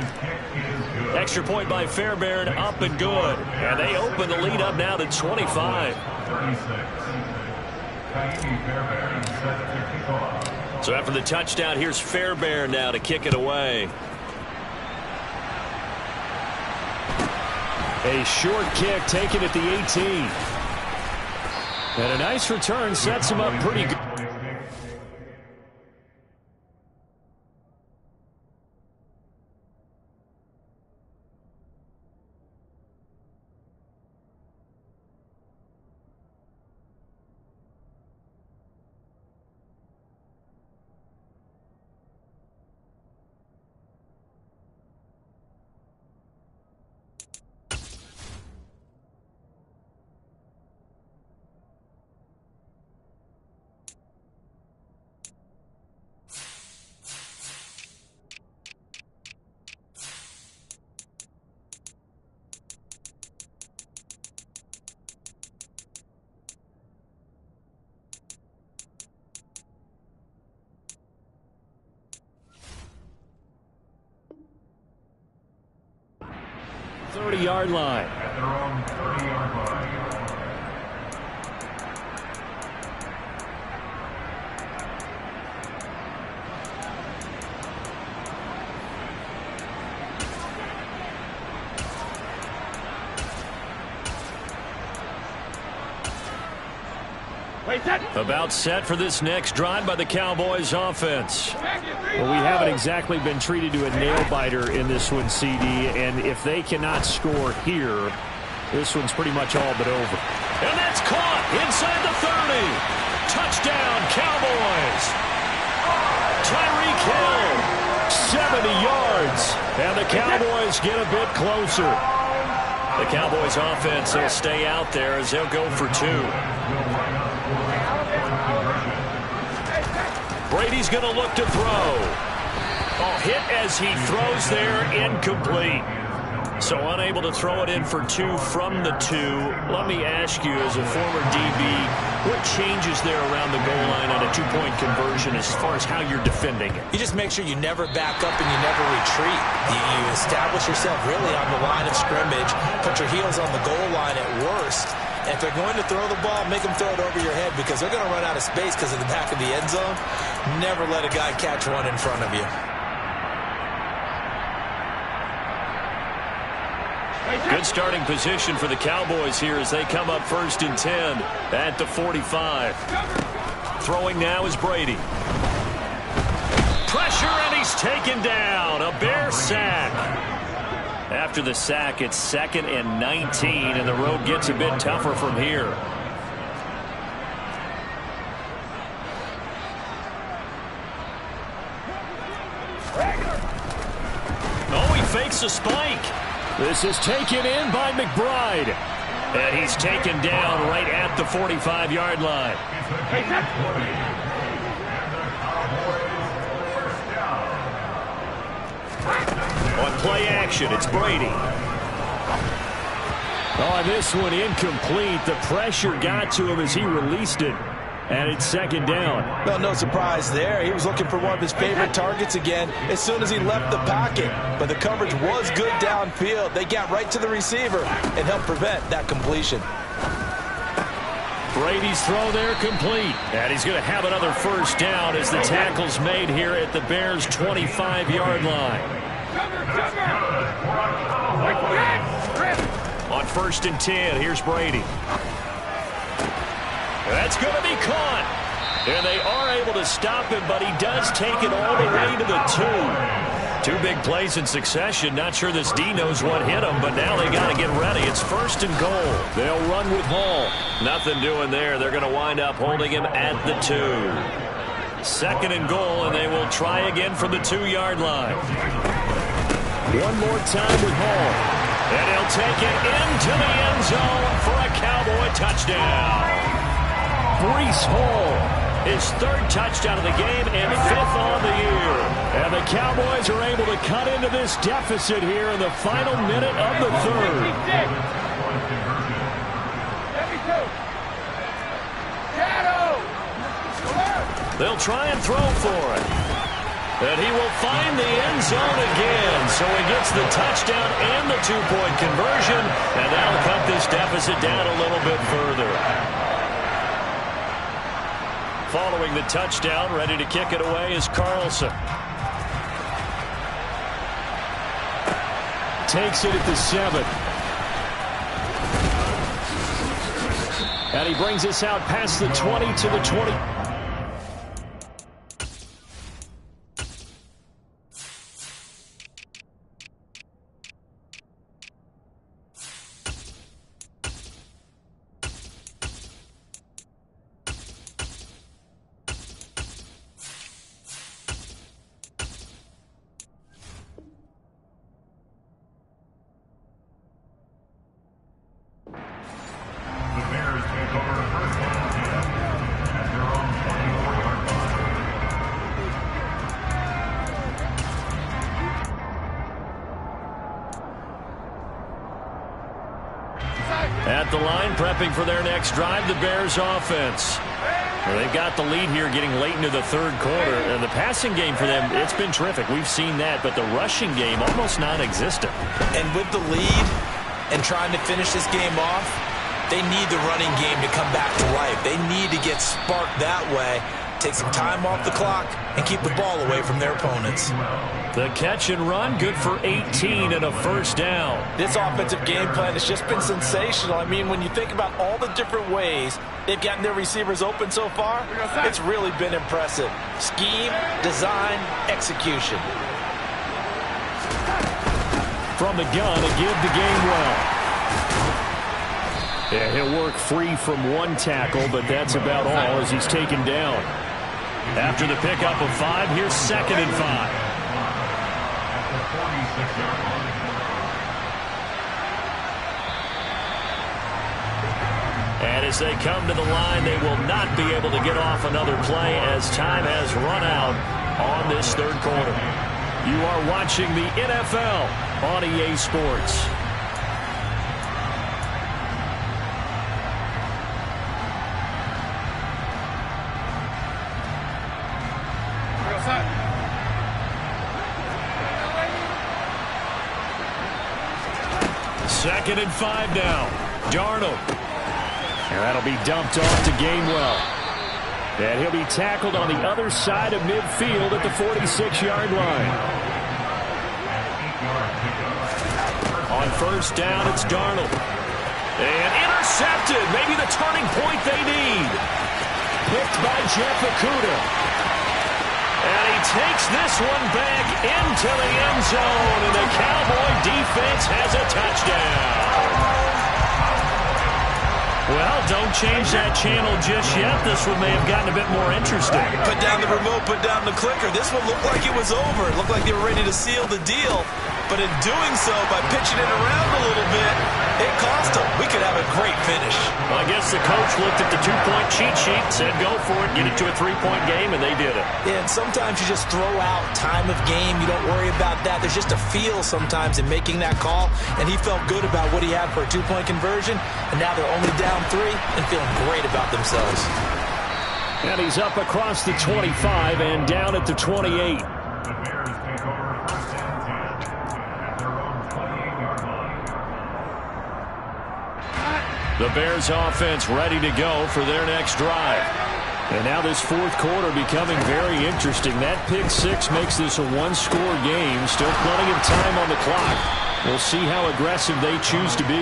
Extra point by Fairbairn, up and good. And they open the lead up now to 25. So after the touchdown, here's Fairbairn now to kick it away. A short kick taken at the 18. And a nice return sets him up pretty good. Yard line. At their own 30-yard line. About set for this next drive by the Cowboys offense. Well, we haven't exactly been treated to a nail-biter in this one, CD, and if they cannot score here, this one's pretty much all but over. And that's caught inside the 30. Touchdown, Cowboys. Tyreek Hill, 70 yards, and the Cowboys get a bit closer. The Cowboys offense will stay out there as they'll go for 2. Brady's going to look to throw. Hit as he throws there, incomplete. So unable to throw it in for 2 from the 2. Let me ask you, as a former DB, what changes there around the goal line on a 2-point conversion as far as how you're defending it? You just make sure you never back up and you never retreat. You establish yourself really on the line of scrimmage, put your heels on the goal line at worst. If they're going to throw the ball, make them throw it over your head because they're going to run out of space because of the back of the end zone. Never let a guy catch one in front of you. Good starting position for the Cowboys here as they come up 1st and 10 at the 45. Throwing now is Brady. Pressure, and he's taken down. A Bear sack. After the sack, it's 2nd and 19, and the road gets a bit tougher from here. Oh, he fakes a spike. This is taken in by McBride. And he's taken down right at the 45-yard line. On play action, it's Brady. Oh, this one incomplete. The pressure got to him as he released it. And it's 2nd down. Well, no surprise there. He was looking for one of his favorite targets again as soon as he left the pocket. But the coverage was good downfield. They got right to the receiver and helped prevent that completion. Brady's throw there complete. And he's going to have another 1st down as the tackle's made here at the Bears' 25-yard line. On 1st and 10, here's Brady. That's going to be caught. And they are able to stop him, but he does take it all the way to the 2. 2 big plays in succession. Not sure this D knows what hit him, but now they got to get ready. It's 1st and goal. They'll run with Hall. Nothing doing there. They're going to wind up holding him at the 2. 2nd and goal, and they will try again from the 2-yard line. One more time with Hall. And he'll take it into the end zone for a Cowboy touchdown. Breece Hall. His 3rd touchdown of the game and 5th on the year. And the Cowboys are able to cut into this deficit here in the final minute of the 3rd. They'll try and throw for it. And he will find the end zone again. So he gets the touchdown and the 2-point conversion. And that'll cut this deficit down a little bit further. Following the touchdown, ready to kick it away is Carlson. Takes it at the 7. And he brings us out past the 20 to the 20. At the line, prepping for their next drive, the Bears offense. Well, they've got the lead here getting late into the 3rd quarter. And the passing game for them, it's been terrific. We've seen that, but the rushing game almost non-existent. And with the lead and trying to finish this game off, they need the running game to come back to life. They need to get sparked that way, take some time off the clock, and keep the ball away from their opponents. The catch and run, good for 18 and a 1st down. This offensive game plan has just been sensational. I mean, when you think about all the different ways they've gotten their receivers open so far, it's really been impressive. Scheme, design, execution. From the gun to give the game well. Yeah, he'll work free from 1 tackle, but that's about all as he's taken down. After the pickup of 5, here's 2nd and 5. And as they come to the line, they will not be able to get off another play as time has run out on this 3rd quarter. You are watching the NFL on EA Sports. Second and 5 now. Darnold. And that'll be dumped off to Gainwell. And he'll be tackled on the other side of midfield at the 46-yard line. On 1st down, it's Darnold. And intercepted. Maybe the turning point they need. Picked by Jeff Okudah. And he takes this one back into the end zone. And the Cowboy defense has a touchdown. Well, don't change that channel just yet. This one may have gotten a bit more interesting. Put down the remote, put down the clicker. This one looked like it was over. It looked like they were ready to seal the deal. But in doing so, by pitching it around a little bit, it cost them. We could have a great finish. Well, I guess the coach looked at the 2-point cheat sheet, said go for it, get it to a 3-point game, and they did it. Yeah, and sometimes you just throw out time of game. You don't worry about that. There's just a feel sometimes in making that call, and he felt good about what he had for a 2-point conversion, and now they're only down 3 and feeling great about themselves. And he's up across the 25 and down at the 28. The Bears offense ready to go for their next drive. And now this 4th quarter becoming very interesting. That pick 6 makes this a 1-score game. Still plenty of time on the clock. We'll see how aggressive they choose to be.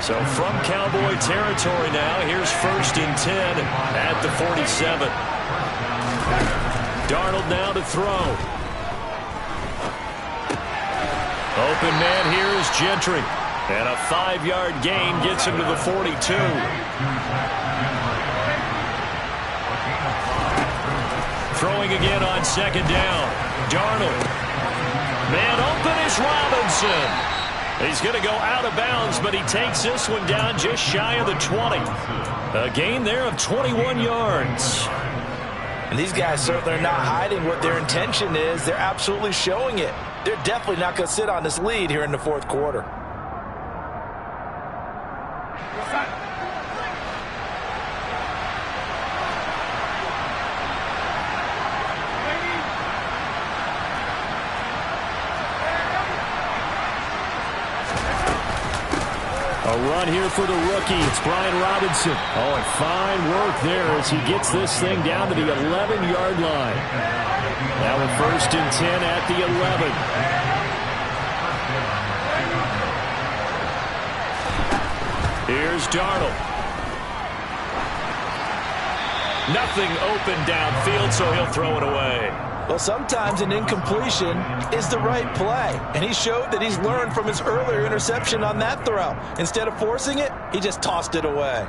So from Cowboy territory now, here's 1st and 10 at the 47. Darnold now to throw. Open man here is Gentry. And a 5-yard gain gets him to the 42. Throwing again on 2nd down. Darnold. Man open is Robinson. He's going to go out of bounds, but he takes this one down just shy of the 20. A gain there of 21 yards. And these guys certainly are not hiding what their intention is. They're absolutely showing it. They're definitely not going to sit on this lead here in the 4th quarter. A run here for the rookie. It's Brian Robinson. Oh, and fine work there as he gets this thing down to the 11-yard line. Now with 1st and 10 at the 11. Here's Darnold. Nothing open downfield, so he'll throw it away. Well, sometimes an incompletion is the right play. And he showed that he's learned from his earlier interception on that throw. Instead of forcing it, he just tossed it away.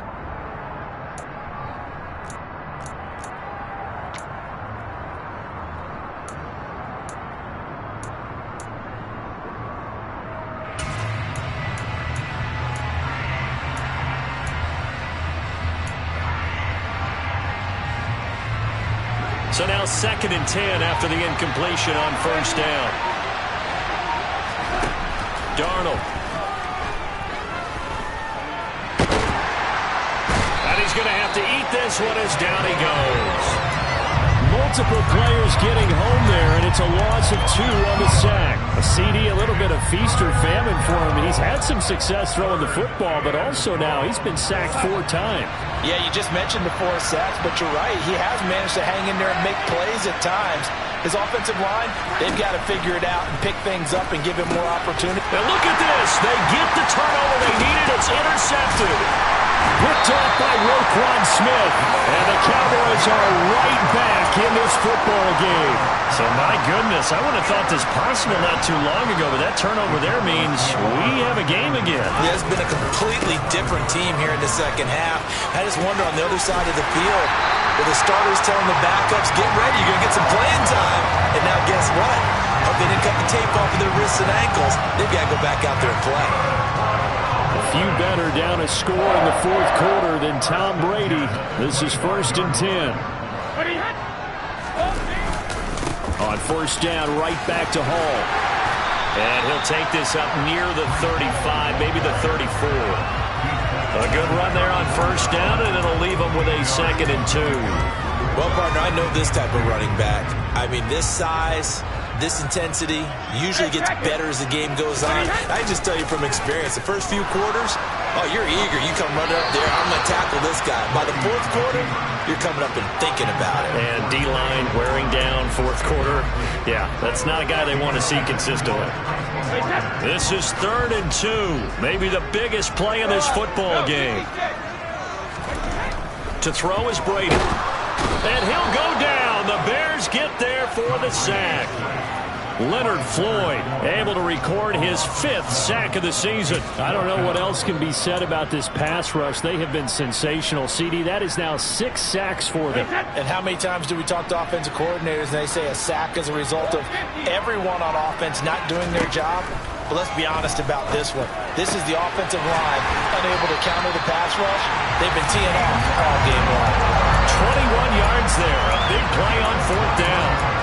So now 2nd and 10 after the incompletion on 1st down. Darnold. And he's going to have to eat this one as down he goes. Multiple players getting home there, and it's a loss of 2 on the sack. A CD, a little bit of feast or famine for him. He's had some success throwing the football, but also now he's been sacked 4 times. Yeah, you just mentioned the 4 sacks, but you're right. He has managed to hang in there and make plays at times. His offensive line, they've got to figure it out and pick things up and give him more opportunity. Now look at this. They get the turnover they needed. It's intercepted. Picked off by Roquan Smith. And the Cowboys are right back in this football game. So, my goodness, I would have thought this possible not too long ago, but that turnover there means we have a game again. Yeah, it's been a completely different team here in the 2nd half. I just wonder on the other side of the field, with the starters telling the backups, get ready, you're going to get some playing time. And now guess what? Hope they didn't cut the tape off of their wrists and ankles. They've got to go back out there and play. A few better down a score in the 4th quarter than Tom Brady. This is 1st and 10. On 1st down, right back to Hall. And he'll take this up near the 35, maybe the 34. A good run there on 1st down, and it'll leave him with a 2nd and 2. Well, partner, I know this type of running back. I mean, this size, this intensity usually gets better as the game goes on. I just tell you from experience, the first few quarters, oh, you're eager. You come running up there, I'm going to tackle this guy. By the 4th quarter, you're coming up and thinking about it. And D-line wearing down 4th quarter. Yeah, that's not a guy they want to see consistently. This is 3rd and 2. Maybe the biggest play in this football game. To throw is Brady. And he'll go down. The Bears get there for the sack. Leonard Floyd able to record his 5th sack of the season. I don't know what else can be said about this pass rush. They have been sensational. CD, that is now 6 sacks for them. And how many times do we talk to offensive coordinators and they say a sack is a result of everyone on offense not doing their job? But let's be honest about this one. This is the offensive line unable to counter the pass rush. They've been teeing off all game long. 21 yards there. A big play on 4th down.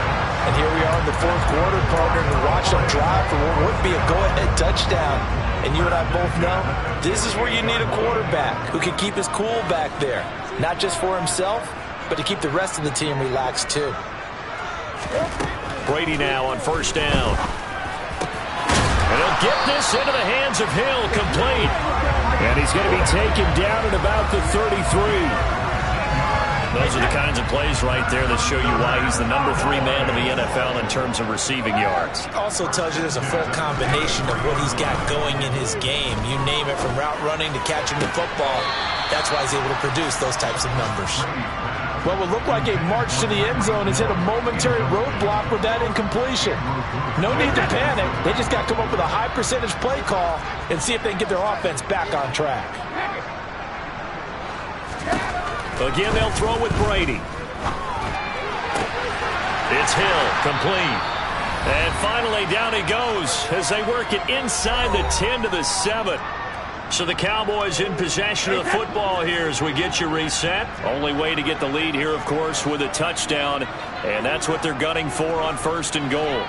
And here we are in the 4th quarter, partner, and watch them drive for what would be a go-ahead touchdown. And you and I both know this is where you need a quarterback who can keep his cool back there. Not just for himself, but to keep the rest of the team relaxed too. Brady now on 1st down. And he'll get this into the hands of Hill, complete. And he's going to be taken down at about the 33. Those are the kinds of plays right there that show you why he's the #3 man in the NFL in terms of receiving yards. Also tells you there's a full combination of what he's got going in his game. You name it, from route running to catching the football. That's why he's able to produce those types of numbers. What would look like a march to the end zone has hit a momentary roadblock with that incompletion. No need to panic. They just got to come up with a high percentage play call and see if they can get their offense back on track. Again, they'll throw with Brady. It's Hill, complete. And finally, down he goes as they work it inside the 10 to the 7. So the Cowboys in possession of the football here as we get you reset. Only way to get the lead here, of course, with a touchdown. And that's what they're gunning for on 1st and goal.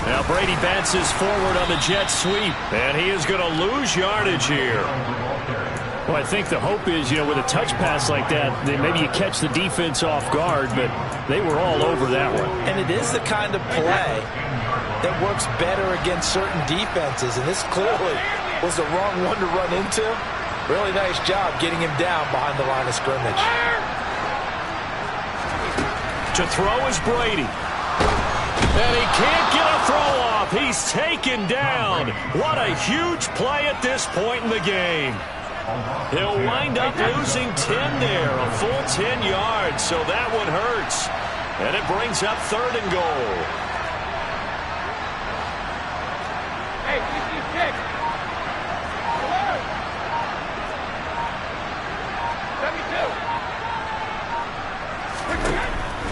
Now Brady bounces forward on the jet sweep. And he is going to lose yardage here. Well, I think the hope is, with a touch pass like that, then maybe you catch the defense off guard, but they were all over that one. And it is the kind of play that works better against certain defenses, and this clearly was the wrong one to run into. Really nice job getting him down behind the line of scrimmage. To throw is Brady. And he can't get a throw off. He's taken down. What a huge play at this point in the game. He'll wind up losing 10 there, a full 10 yards, so that one hurts. And it brings up 3rd and goal. Hey, this is kick. 72.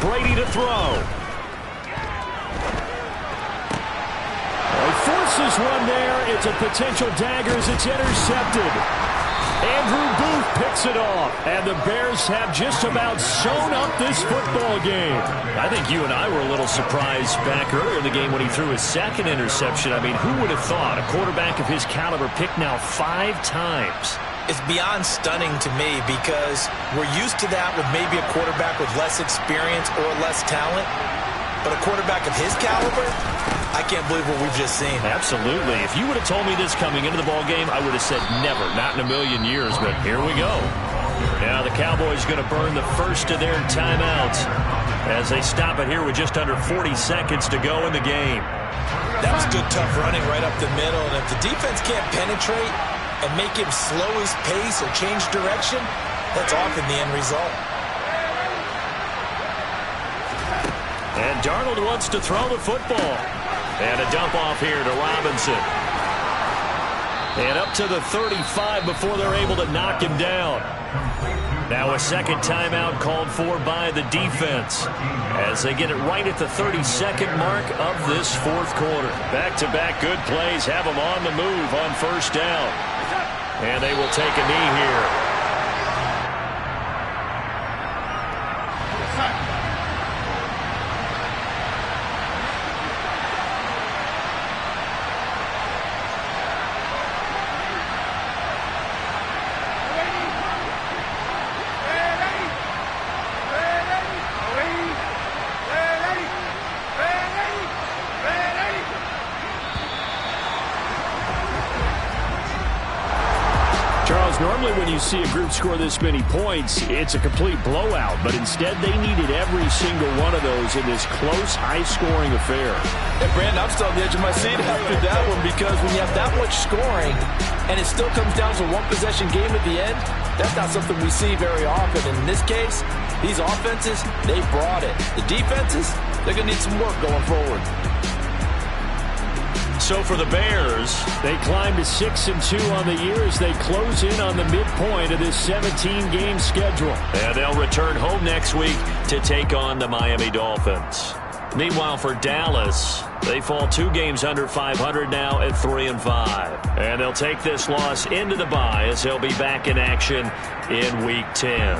Brady to throw. He forces one there. It's a potential dagger as it's intercepted. Andrew Booth picks it off, and the Bears have just about sewn up this football game. I think you and I were a little surprised back earlier in the game when he threw his 2nd interception. I mean, who would have thought a quarterback of his caliber picked now 5 times? It's beyond stunning to me because we're used to that with maybe a quarterback with less experience or less talent. But a quarterback of his caliber, I can't believe what we've just seen. Absolutely. If you would have told me this coming into the ball game, I would have said never, not in a million years. But here we go. Now the Cowboys going to burn the first of their timeouts as they stop it here with just under 40 seconds to go in the game. That was good, tough running right up the middle. And if the defense can't penetrate and make him slow his pace or change direction, that's often the end result. And Darnold wants to throw the football. And a dump off here to Robinson. And up to the 35 before they're able to knock him down. Now a second timeout called for by the defense as they get it right at the 32nd mark of this 4th quarter. Back-to-back good plays have them on the move on 1st down. And they will take a knee here. Normally when you see a group score this many points, it's a complete blowout. But instead, they needed every single one of those in this close, high-scoring affair. And Brandon, I'm still on the edge of my seat after that one because when you have that much scoring and it still comes down to a one-possession game at the end, that's not something we see very often. And in this case, these offenses, they brought it. The defenses, they're going to need some work going forward. So for the Bears, they climb to 6-2 on the year as they close in on the midpoint of this 17-game schedule. And they'll return home next week to take on the Miami Dolphins. Meanwhile, for Dallas, they fall 2 games under 500 now at 3-5. And they'll take this loss into the bye as they'll be back in action in Week 10.